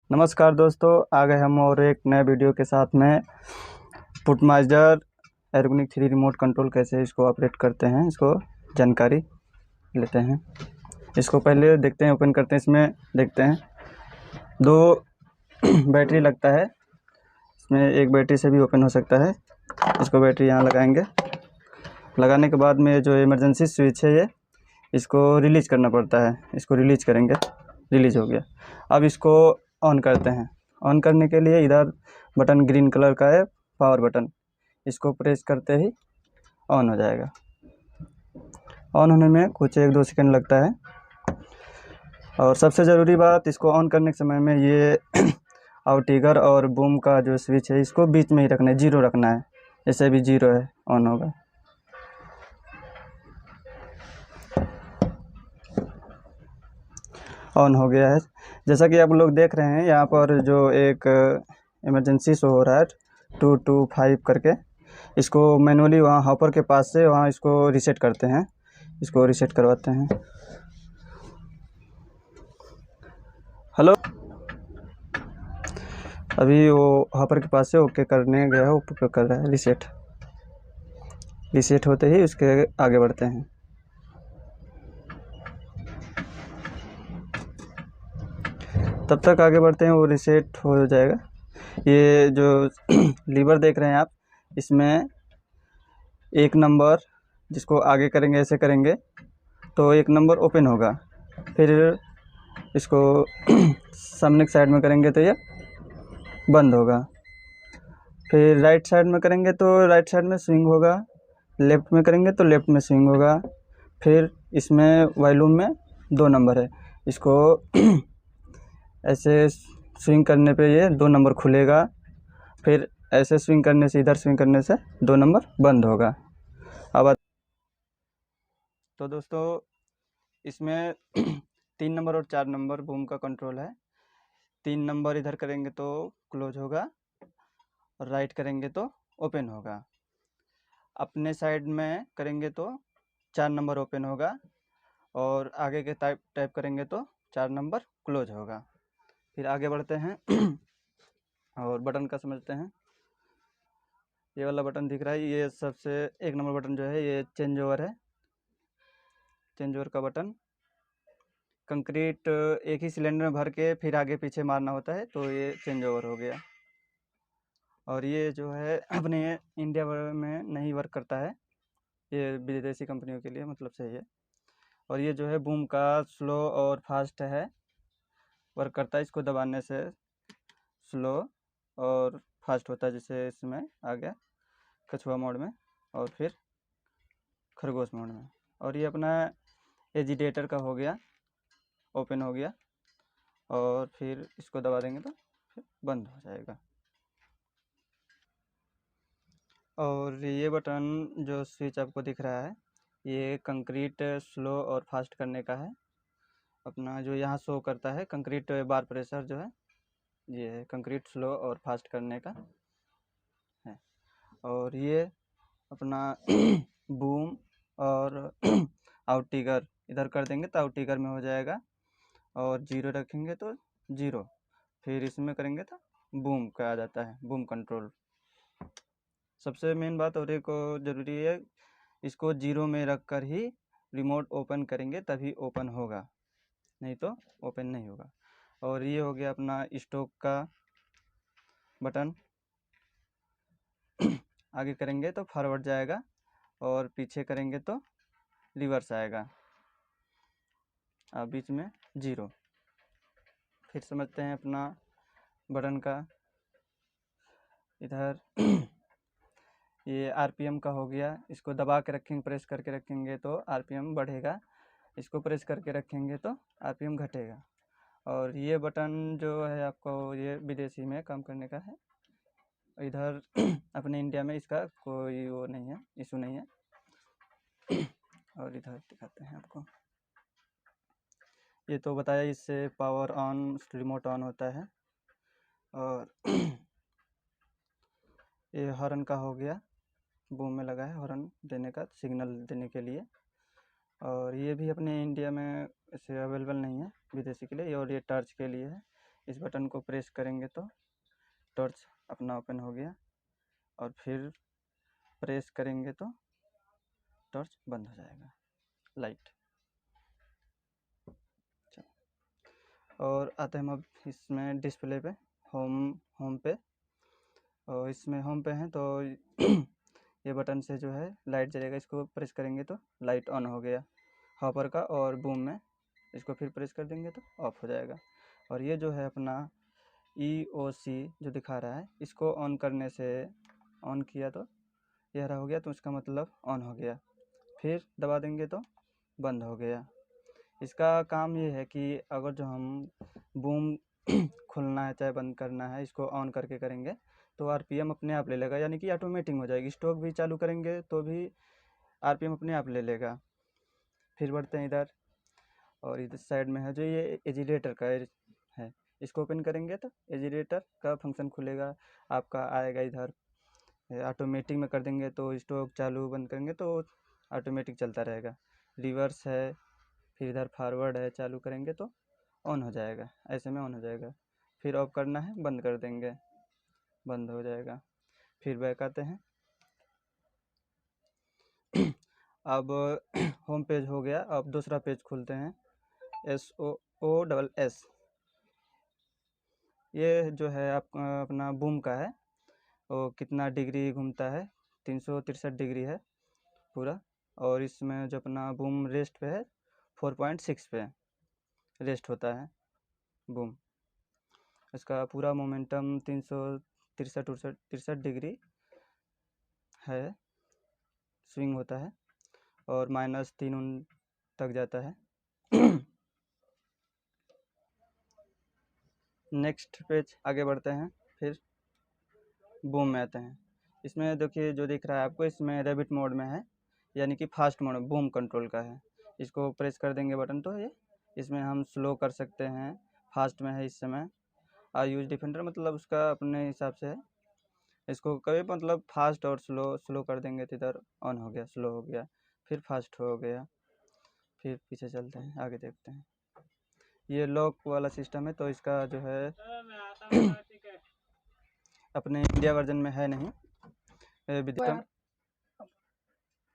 नमस्कार दोस्तों, आ गए हम और एक नए वीडियो के साथ में। पुटमाइजर एर्गोनिक 3 रिमोट कंट्रोल कैसे इसको ऑपरेट करते हैं, इसको जानकारी लेते हैं। इसको पहले देखते हैं, ओपन करते हैं। इसमें देखते हैं 2 बैटरी लगता है। इसमें एक बैटरी से भी ओपन हो सकता है। इसको बैटरी यहाँ लगाएंगे। लगाने के बाद में जो इमरजेंसी स्विच है ये इसको रिलीज करना पड़ता है। इसको रिलीज करेंगे, रिलीज हो गया। अब इसको ऑन करते हैं। ऑन करने के लिए इधर बटन ग्रीन कलर का है, पावर बटन। इसको प्रेस करते ही ऑन हो जाएगा। ऑन होने में कुछ 1-2 सेकंड लगता है। और सबसे ज़रूरी बात, इसको ऑन करने के समय में ये आउटिगर और बूम का जो स्विच है इसको बीच में ही रखना है, 0 रखना है। जैसे भी 0 है ऑन होगा। ऑन हो गया है। जैसा कि आप लोग देख रहे हैं, यहाँ पर जो एक इमरजेंसी शो हो रहा है 225 करके, इसको मैनुअली वहाँ हॉपर के पास से वहाँ इसको रीसेट करते हैं। इसको रीसेट करवाते हैं। हेलो, अभी वो हॉपर के पास से ओके करने गया है, ओके कर रहा है रीसेट। रीसेट होते ही उसके आगे बढ़ते हैं। तब तक आगे बढ़ते हैं, वो रीसेट हो जाएगा। ये जो लीवर देख रहे हैं आप, इसमें 1 नंबर जिसको आगे करेंगे, ऐसे करेंगे तो 1 नंबर ओपन होगा। फिर इसको सामने की साइड में करेंगे तो ये बंद होगा। फिर राइट साइड में करेंगे तो राइट साइड में स्विंग होगा। लेफ़्ट में करेंगे तो लेफ़्ट में स्विंग होगा। फिर इसमें वॉल्यूम में 2 नंबर है। इसको ऐसे स्विंग करने पे ये 2 नंबर खुलेगा। फिर ऐसे स्विंग करने से, इधर स्विंग करने से 2 नंबर बंद होगा। अब तो दोस्तों, इसमें 3 नंबर और 4 नंबर बूम का कंट्रोल है। 3 नंबर इधर करेंगे तो क्लोज होगा और राइट करेंगे तो ओपन होगा। अपने साइड में करेंगे तो 4 नंबर ओपन होगा और आगे के टाइप करेंगे तो 4 नंबर क्लोज होगा। फिर आगे बढ़ते हैं और बटन का समझते हैं। ये वाला बटन दिख रहा है, ये सबसे 1 नंबर बटन जो है ये चेंज ओवर है। चेंज ओवर का बटन कंक्रीट एक ही सिलेंडर में भर के फिर आगे पीछे मारना होता है, तो ये चेंज ओवर हो गया। और ये जो है अपने इंडिया में नहीं वर्क करता है, ये विदेशी कंपनियों के लिए मतलब सही है। और ये जो है बूम का स्लो और फास्ट है, वर्क करता है। इसको दबाने से स्लो और फास्ट होता है। जैसे इसमें आ गया कछुआ मोड में और फिर खरगोश मोड में। और ये अपना एजिटेटर का हो गया, ओपन हो गया। और फिर इसको दबा देंगे तो फिर बंद हो जाएगा। और ये बटन जो स्विच आपको दिख रहा है, ये कंक्रीट स्लो और फास्ट करने का है। अपना जो यहाँ शो करता है कंक्रीट बार प्रेशर जो है, ये है कंक्रीट स्लो और फास्ट करने का है। और ये अपना बूम और आउटिगर इधर कर देंगे तो आउटिगर में हो जाएगा। और 0 रखेंगे तो 0। फिर इसमें करेंगे तो बूम का आ जाता है, बूम कंट्रोल। सबसे मेन बात और एक ज़रूरी है, इसको 0 में रख कर ही रिमोट ओपन करेंगे तभी ओपन होगा, नहीं तो ओपन नहीं होगा। और ये हो गया अपना स्टॉक का बटन। आगे करेंगे तो फॉरवर्ड जाएगा और पीछे करेंगे तो रिवर्स आएगा। बीच में 0। फिर समझते हैं अपना बटन का। इधर ये आरपीएम का हो गया। इसको दबा के रखेंगे, प्रेस करके रखेंगे तो आरपीएम बढ़ेगा। इसको प्रेस करके रखेंगे तो आरपीएम घटेगा। और ये बटन जो है आपको, ये विदेशी में काम करने का है। इधर अपने इंडिया में इसका कोई वो नहीं है, इशू नहीं है। और इधर दिखाते हैं आपको। ये तो बताया, इससे पावर ऑन, रिमोट ऑन होता है। और ये हॉर्न का हो गया, बूम में लगा है हॉर्न देने का, सिग्नल देने के लिए। और ये भी अपने इंडिया में ऐसे अवेलेबल नहीं है विदेशी के लिए। और ये टर्च के लिए है, इस बटन को प्रेस करेंगे तो टॉर्च अपना ओपन हो गया, और फिर प्रेस करेंगे तो टॉर्च बंद हो जाएगा, लाइट। और आते हैं हम अब इसमें डिस्प्ले पे, होम पे। और इसमें होम पे हैं तो ये बटन से जो है लाइट जलेगा, इसको प्रेस करेंगे तो लाइट ऑन हो गया हॉपर का, और बूम में इसको फिर प्रेस कर देंगे तो ऑफ हो जाएगा। और ये जो है अपना EOC जो दिखा रहा है, इसको ऑन करने से, ऑन किया तो ये हरा हो गया, तो इसका मतलब ऑन हो गया। फिर दबा देंगे तो बंद हो गया। इसका काम ये है कि अगर जो हम बूम खुलना है चाहे बंद करना है, इसको ऑन करके करेंगे तो RPM अपने आप ले लेगा, यानी कि ऑटोमेटिक हो जाएगी। स्टॉक भी चालू करेंगे तो भी RPM अपने आप ले लेगा। फिर बढ़ते हैं इधर, और इधर साइड में है जो ये एजिटेटर का है, इसको ओपन करेंगे तो एजिटेटर का फंक्शन खुलेगा आपका, आएगा इधर। ऑटोमेटिक में कर देंगे तो स्टॉक चालू बंद करेंगे तो ऑटोमेटिक चलता रहेगा। रिवर्स है, फिर इधर फॉरवर्ड है, चालू करेंगे तो ऑन हो जाएगा, ऐसे में ऑन हो जाएगा। फिर ऑफ करना है, बंद कर देंगे, बंद हो जाएगा। फिर बैक आते हैं। अब होम पेज हो गया, अब दूसरा पेज खोलते हैं, SOOSS। ये जो है आप अपना बूम का है, वो कितना डिग्री घूमता है, 363 डिग्री है पूरा। और इसमें जो अपना बूम रेस्ट पे है 4.6 पे रेस्ट होता है बूम। इसका पूरा मोमेंटम 363 डिग्री है, स्विंग होता है, और -3 तक जाता है। नेक्स्ट पेज आगे बढ़ते हैं, फिर बूम में आते हैं। इसमें देखिए जो दिख रहा है आपको, इसमें रैबिट मोड में है, यानी कि फास्ट मोड बूम कंट्रोल का है। इसको प्रेस कर देंगे बटन तो ये इसमें हम स्लो कर सकते हैं, फास्ट में है इस समय। यूज डिफेंडर मतलब उसका अपने हिसाब से है, इसको कभी मतलब फास्ट और स्लो कर देंगे तो इधर ऑन हो गया, स्लो हो गया, फिर फास्ट हो गया। फिर पीछे चलते हैं, आगे देखते हैं। ये लॉक वाला सिस्टम है, तो इसका जो है अपने इंडिया वर्जन में है नहीं, विदितम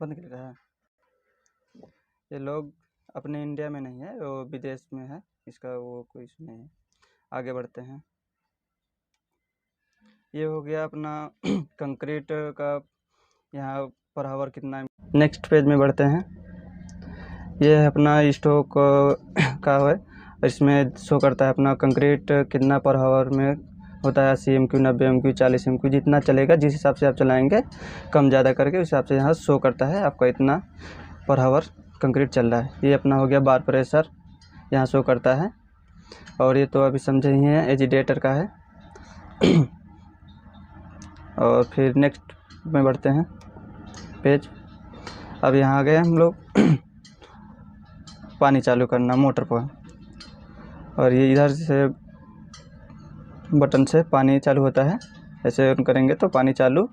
बंद कर रहा है। ये लोग अपने इंडिया में नहीं है, वो विदेश में है, इसका वो कोई इशू नहीं है। आगे बढ़ते हैं। ये हो गया अपना कंक्रीट का यहाँ पर हावर कितना है। नेक्स्ट पेज में बढ़ते हैं। ये है अपना स्टॉक का है, इसमें शो करता है अपना कंक्रीट कितना पर हावर में होता है, 80 MQ, 90 MQ, 40 MQ, जितना चलेगा जिस हिसाब से आप चलाएंगे कम ज़्यादा करके, उस हिसाब से यहाँ शो करता है आपका इतना पर हावर कंक्रीट चल रहा है। ये अपना हो गया बार प्रेशर, यहाँ शो करता है। और ये तो अभी समझे ही हैं, एजिटेटर का है। और फिर नेक्स्ट में बढ़ते हैं पेज। अब यहाँ आ गए हम लोग पानी चालू करना मोटर पर, और ये इधर से बटन से पानी चालू होता है, ऐसे ऑन करेंगे तो पानी चालू,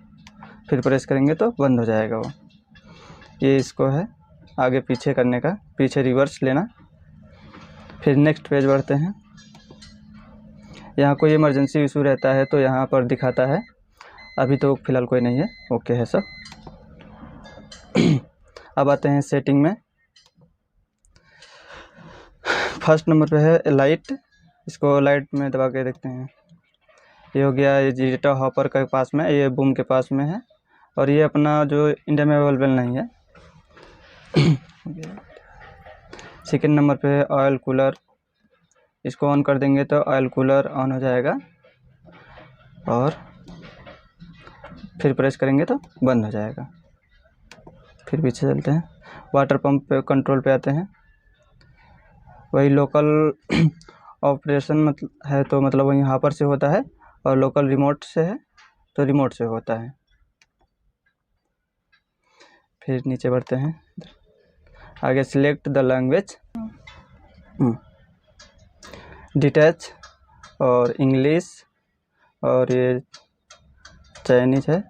फिर प्रेस करेंगे तो बंद हो जाएगा वो। ये इसको है आगे पीछे करने का, पीछे रिवर्स लेना। फिर नेक्स्ट पेज बढ़ते हैं। यहाँ कोई इमरजेंसी इशू रहता है तो यहाँ पर दिखाता है, अभी तो फ़िलहाल कोई नहीं है, ओके है सब। अब आते हैं सेटिंग में। फर्स्ट नंबर पे है लाइट, इसको लाइट में दबा के देखते हैं। ये हो गया, ये एजिटेटर हॉपर के पास में, ये बूम के पास में है, और ये अपना जो इंडिया में अवेलेबल नहीं है। सेकेंड नंबर पे है ऑयल कूलर, इसको ऑन कर देंगे तो ऑयल कूलर ऑन हो जाएगा, और फिर प्रेस करेंगे तो बंद हो जाएगा। फिर पीछे चलते हैं, वाटर पंप पे कंट्रोल पे आते हैं। वही लोकल ऑपरेशन मतलब है तो मतलब वही हॉपर से होता है, और लोकल रिमोट से है तो रिमोट से होता है। फिर नीचे बढ़ते हैं, आगे सिलेक्ट द लैंग्वेज, डिटैच और इंग्लिश, और ये चाइनीज है,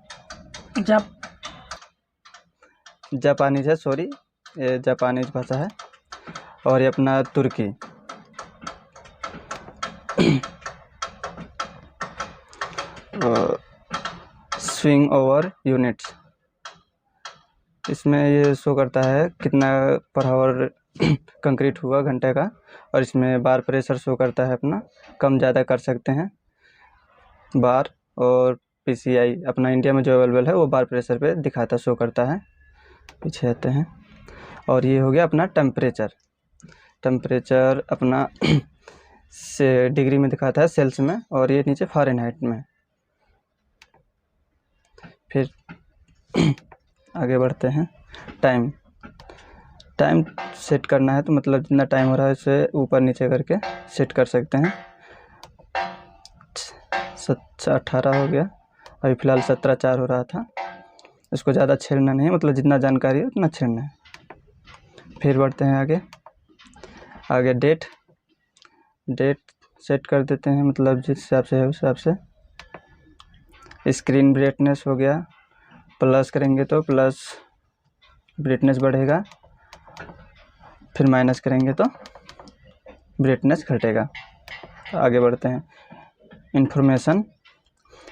जापानीज है, सॉरी ये जापानीज भाषा है, और ये अपना तुर्की। स्विंग ओवर यूनिट्स, इसमें ये शो करता है कितना पर आवर कंक्रीट हुआ घंटे का, और इसमें बार प्रेशर शो करता है अपना, कम ज़्यादा कर सकते हैं बार। और PCI अपना इंडिया में जो अवेलेबल है वो बार प्रेशर पे दिखाता शो करता है। पीछे आते हैं, और ये हो गया अपना टेम्परेचर अपना से डिग्री में दिखाता है सेल्स में, और ये नीचे फ़ारेनहाइट में। फिर आगे बढ़ते हैं। टाइम सेट करना है तो मतलब जितना टाइम हो रहा है उसे ऊपर नीचे करके सेट कर सकते हैं। 18 हो गया, अभी फ़िलहाल 17:04 हो रहा था। इसको ज़्यादा छेड़ना नहीं, मतलब जितना जानकारी है उतना छेड़ना है। फिर बढ़ते हैं आगे डेट सेट कर देते हैं, मतलब जिस हिसाब से है उस हिसाब से। स्क्रीन ब्राइटनेस हो गया, प्लस करेंगे तो प्लस ब्राइटनेस बढ़ेगा, फिर माइनस करेंगे तो ब्राइटनेस घटेगा। आगे बढ़ते हैं। इन्फॉर्मेशन,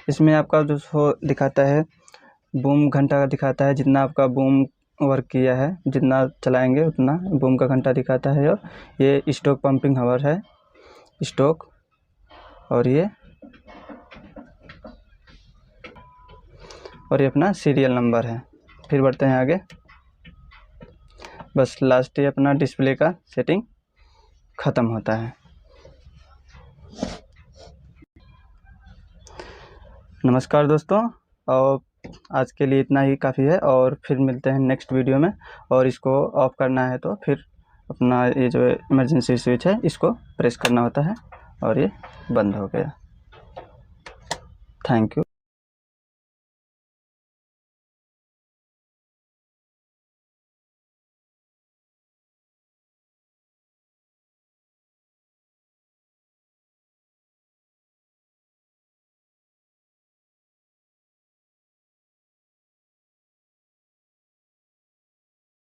इसमें आपका जो शो दिखाता है बूम घंटा का दिखाता है, जितना आपका बूम वर्क किया है, जितना चलाएंगे उतना बूम का घंटा दिखाता है। और ये स्टॉक पंपिंग हावर है, स्टॉक, और ये अपना सीरियल नंबर है। फिर बढ़ते हैं आगे। बस लास्ट ही अपना डिस्प्ले का सेटिंग ख़त्म होता है। नमस्कार दोस्तों, और आज के लिए इतना ही काफ़ी है, और फिर मिलते हैं नेक्स्ट वीडियो में। और इसको ऑफ़ करना है तो फिर अपना ये जो इमरजेंसी स्विच है इसको प्रेस करना होता है, और ये बंद हो गया। Thank you.